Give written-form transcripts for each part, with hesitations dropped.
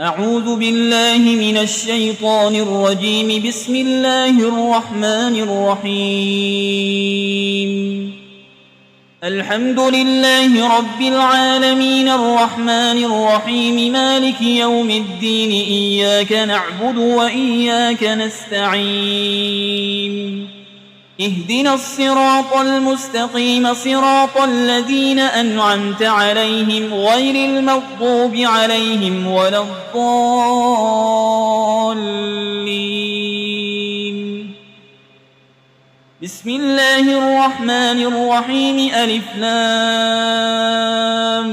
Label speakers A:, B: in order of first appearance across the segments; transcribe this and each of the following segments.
A: أعوذ بالله من الشيطان الرجيم. بسم الله الرحمن الرحيم. الحمد لله رب العالمين الرحمن الرحيم مالك يوم الدين. إياك نعبد وإياك نستعين. اهدنا الصراط المستقيم صراط الذين أنعمت عليهم غير المغضوب عليهم ولا الضالين. بسم الله الرحمن الرحيم. ألف لام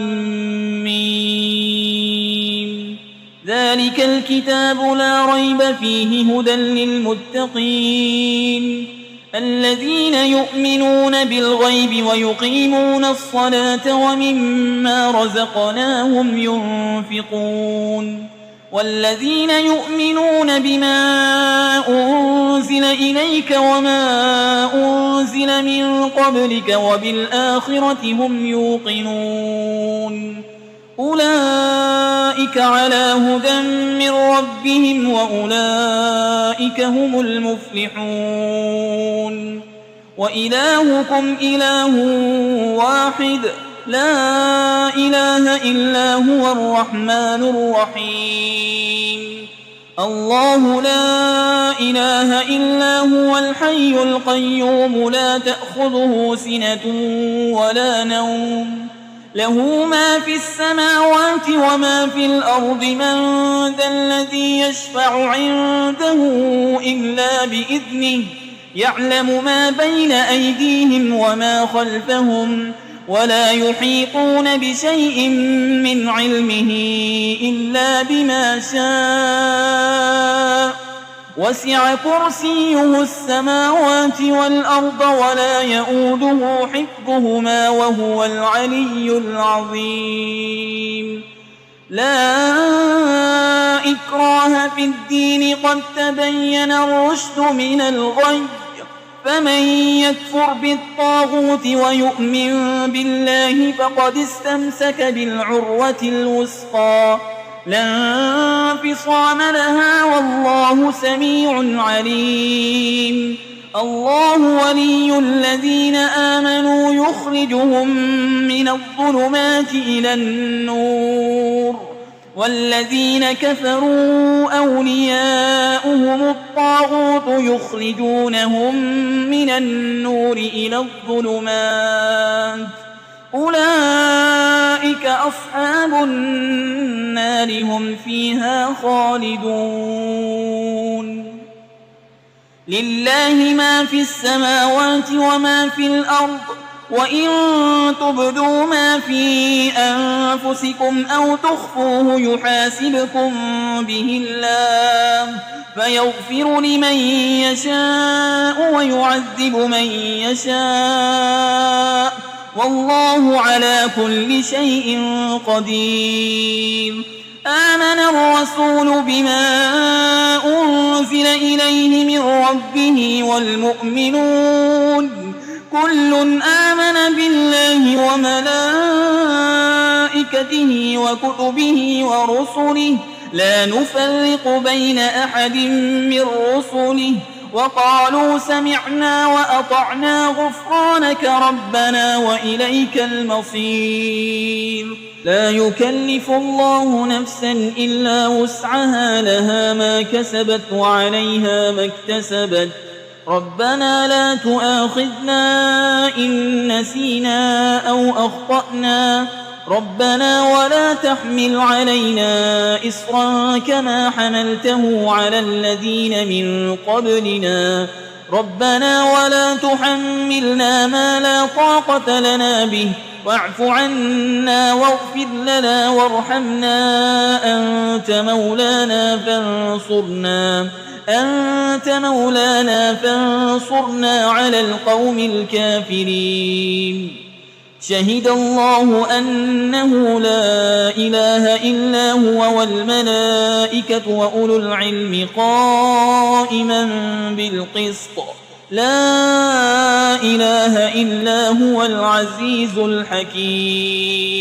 A: ميم. ذلك الكتاب لا ريب فيه هدى للمتقين الذين يؤمنون بالغيب ويقيمون الصلاة ومما رزقناهم ينفقون والذين يؤمنون بما أنزل إليك وما أنزل من قبلك وبالآخرة هم يوقنون أولئك على هدى من ربهم وأولئك هم المفلحون. وإلهكم إله واحد لا إله إلا هو الرحمن الرحيم. الله لا إله إلا هو الحي القيوم لا تأخذه سنة ولا نوم له ما في السماوات وما في الأرض. من ذا الذي يشفع عنده إلا بإذنه يعلم ما بين أيديهم وما خلفهم ولا يحيطون بشيء من علمه إلا بما شاء. وسع كرسيه السماوات والأرض ولا يؤوده حفظهما وهو العلي العظيم. لا إكراه في الدين قد تبين الرشد من الغي. فمن يكفر بالطاغوت ويؤمن بالله فقد استمسك بالعروة الوثقى لا انفصام لها والله سميع عليم. الله ولي الذين آمنوا يخرجهم من الظلمات إلى النور والذين كفروا أولياؤهم الطاغوت يخرجونهم من النور إلى الظلمات أولئك أصحاب النار هم فيها خالدون. لله ما في السماوات وما في الأرض وإن تبدوا ما في أنفسكم أو تخفوه يحاسبكم به الله فيغفر لمن يشاء ويعذب من يشاء والله على كل شيء قدير. آمن الرسول بما أنزل إليه من ربه والمؤمنون كل آمن بالله وملائكته وكتبه ورسله لا نفرق بين أحد من رسله وقالوا سمعنا وأطعنا غفرانك ربنا وإليك المصير. لا يكلف الله نفسا إلا وسعها لها ما كسبت وعليها ما اكتسبت. ربنا لا تؤاخذنا إن نسينا أو أخطأنا ربنا ولا تحمل علينا إصرا كما حملته على الذين من قبلنا ربنا ولا تحملنا ما لا طاقة لنا به واعف عنا واغفر لنا وارحمنا أنت مولانا فانصرنا على القوم الكافرين. شهد الله أنه لا إله إلا هو والملائكة وأولو العلم قائما بالقسط لا إله إلا هو العزيز الحكيم.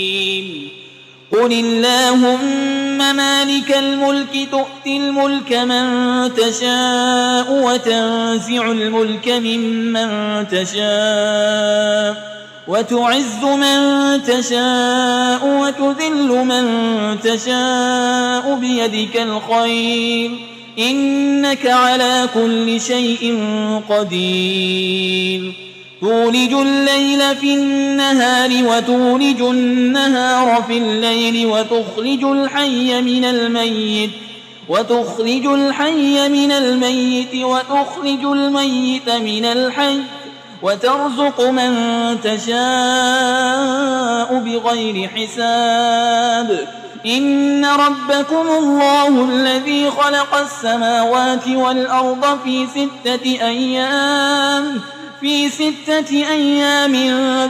A: قل اللهم مالك الملك تؤتي الملك من تشاء وتنزع الملك ممن تشاء وتعز من تشاء وتذل من تشاء بيدك الخير إنك على كل شيء قدير تولج الليل في النهار وتولج النهار في الليل وتخرج الحي من الميت وتخرج الميت من الحي وترزق من تشاء بغير حساب إن ربكم الله الذي خلق السماوات والأرض في 6 أيام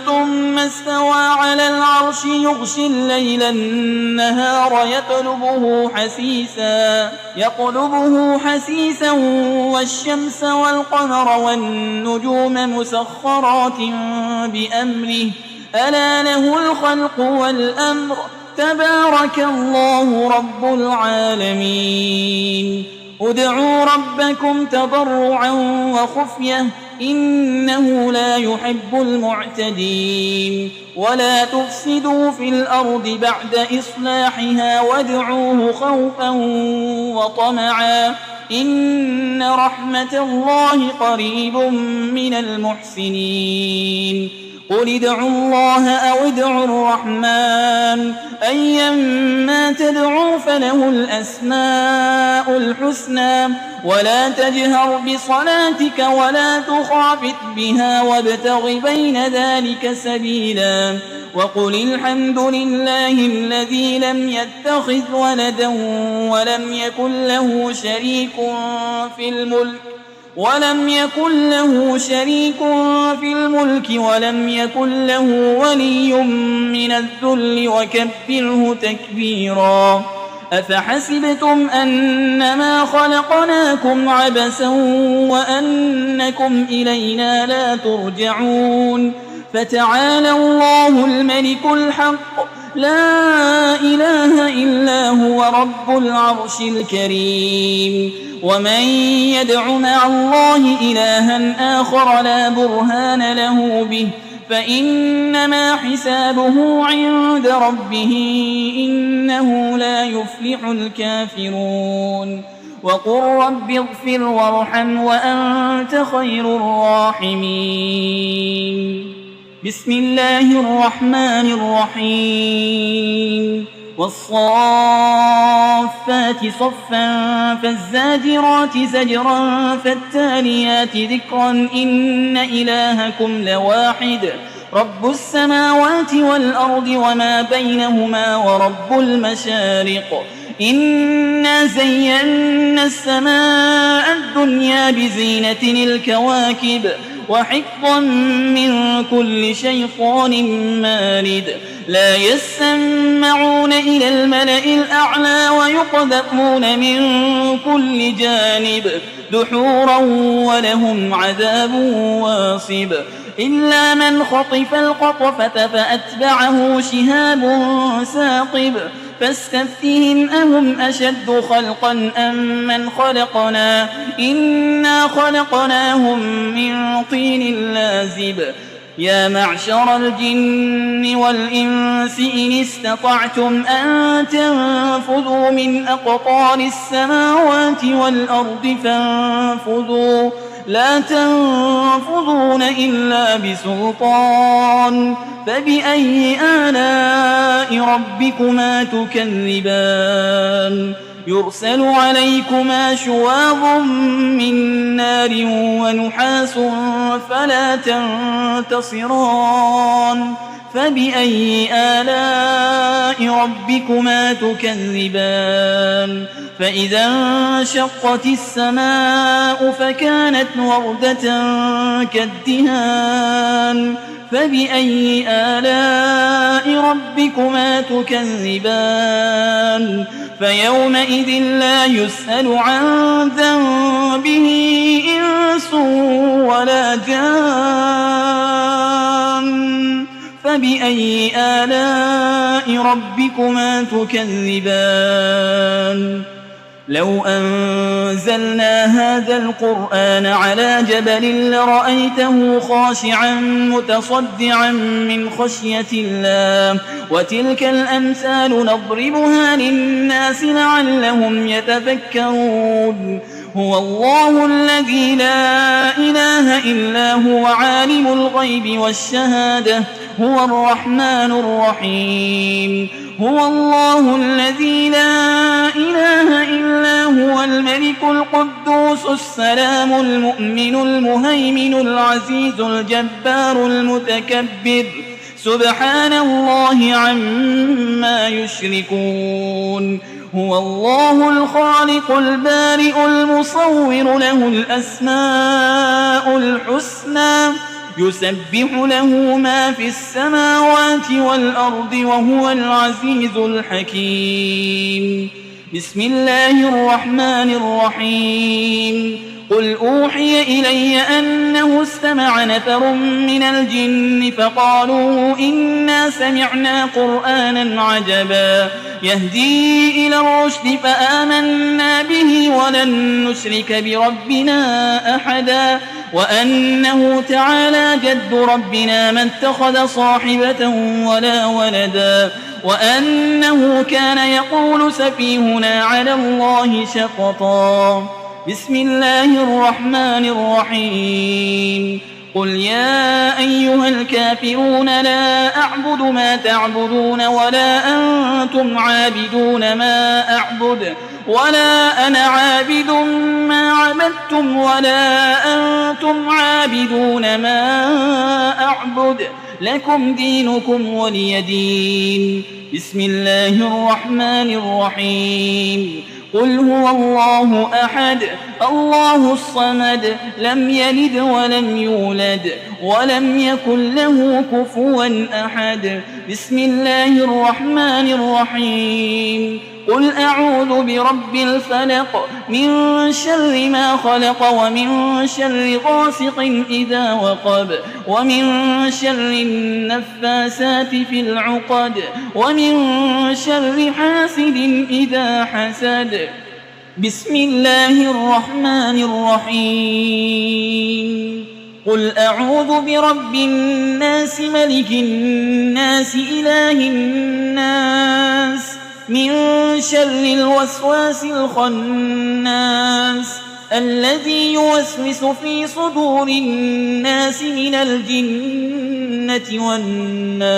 A: ثم استوى على العرش يغشي الليل النهار يطلبه حسيسا والشمس والقمر والنجوم مسخرات بأمره ألا له الخلق والأمر تبارك الله رب العالمين ادعوا ربكم تضرعا وخفية إنه لا يحب المعتدين ولا تفسدوا في الأرض بعد إصلاحها وادعوه خوفا وطمعا إن رحمة الله قريب من المحسنين قل ادعوا الله أو ادعوا الرحمن أيما تدعوا فله الأسماء الحسنى ولا تجهر بصلاتك ولا تخافت بها وابتغ بين ذلك سبيلا وقل الحمد لله الذي لم يتخذ ولدا ولم يكن له شريك في الملك ولم يكن له ولي من الذل وكبره تكبيرا أفحسبتم أنما خلقناكم عبثا وأنكم إلينا لا ترجعون فتعالى الله الملك الحق لا إله إلا هو رب العرش الكريم ومن يدع مع الله إلها آخر لا برهان له به فإنما حسابه عند ربه إنه لا يفلح الكافرون وقل رب اغفر وارحم وأنت خير الراحمين بسم الله الرحمن الرحيم والصافات صفا فالزاجرات زجرا فالتاليات ذكرا إن إلهكم لواحد رب السماوات والأرض وما بينهما ورب المشارق إنا زينا السماء الدنيا بزينة الكواكب وحفظا من كل شيطان مارد لا يسمعون إلى الملأ الأعلى ويقذفون من كل جانب دحورا ولهم عذاب واصب إلا من خطف الخطفة فأتبعه شهاب ثاقب فاستفتهم أهم أشد خلقا أم من خلقنا إنا خلقناهم من طين لازب يا معشر الجن والإنس إن استطعتم أن تنفذوا من أقطار السماوات والأرض فانفذوا لا تنفذون إلا بسلطان فبأي آلاء ربكما تكذبان يرسل عليكما شواظ من نار ونحاس فلا تنتصران فبأي آلاء ربكما تكذبان فإذا انشقت السماء فكانت وردة كالدهان فبأي آلاء ربكما تكذبان فيومئذ لا يسأل عن ذنبه إنس ولا جان فبأي آلاء ربكما تكذبان لو أنزلنا هذا القرآن على جبل لرأيته خاشعا متصدعا من خشية الله وتلك الأمثال نضربها للناس لعلهم يتفكرون هو الله الذي لا إله إلا هو عالم الغيب والشهادة هو الرحمن الرحيم هو الله الذي لا إله إلا هو الملك القدوس السلام المؤمن المهيمن العزيز الجبار المتكبر سبحان الله عما يشركون هو الله الخالق البارئ المصور له الأسماء الحسنى يسبح له ما في السماوات والأرض وهو العزيز الحكيم بسم الله الرحمن الرحيم قل أوحي إلي أنه استمع نفر من الجن فقالوا إنا سمعنا قرآنا عجبا يهدي إلى الرشد فآمنا به ولن نشرك بربنا أحدا وأنه تعالى جد ربنا ما اتخذ صاحبة ولا ولدا وأنه كان يقول سفيهنا على الله شططا بسم الله الرحمن الرحيم قل يا أيها الكافرون لا أعبد ما تعبدون ولا أنتم عابدون ما أعبد ولا أنا عابد ما عبدتم ولا أنتم عابدون ما أعبد لكم دينكم ولي دين بسم الله الرحمن الرحيم قل هو الله أحد الله الصمد لم يلد ولم يولد ولم يكن له كفوا أحد بسم الله الرحمن الرحيم قل أعوذ برب الفلق من شر ما خلق ومن شر غاسق إذا وقب ومن شر النفاسات في العقد ومن شر حاسد إذا حسد بسم الله الرحمن الرحيم قل أعوذ برب الناس ملك الناس إله الناس من شر الوسواس الخناس الذي يوسوس في صدور الناس من الجنة والناس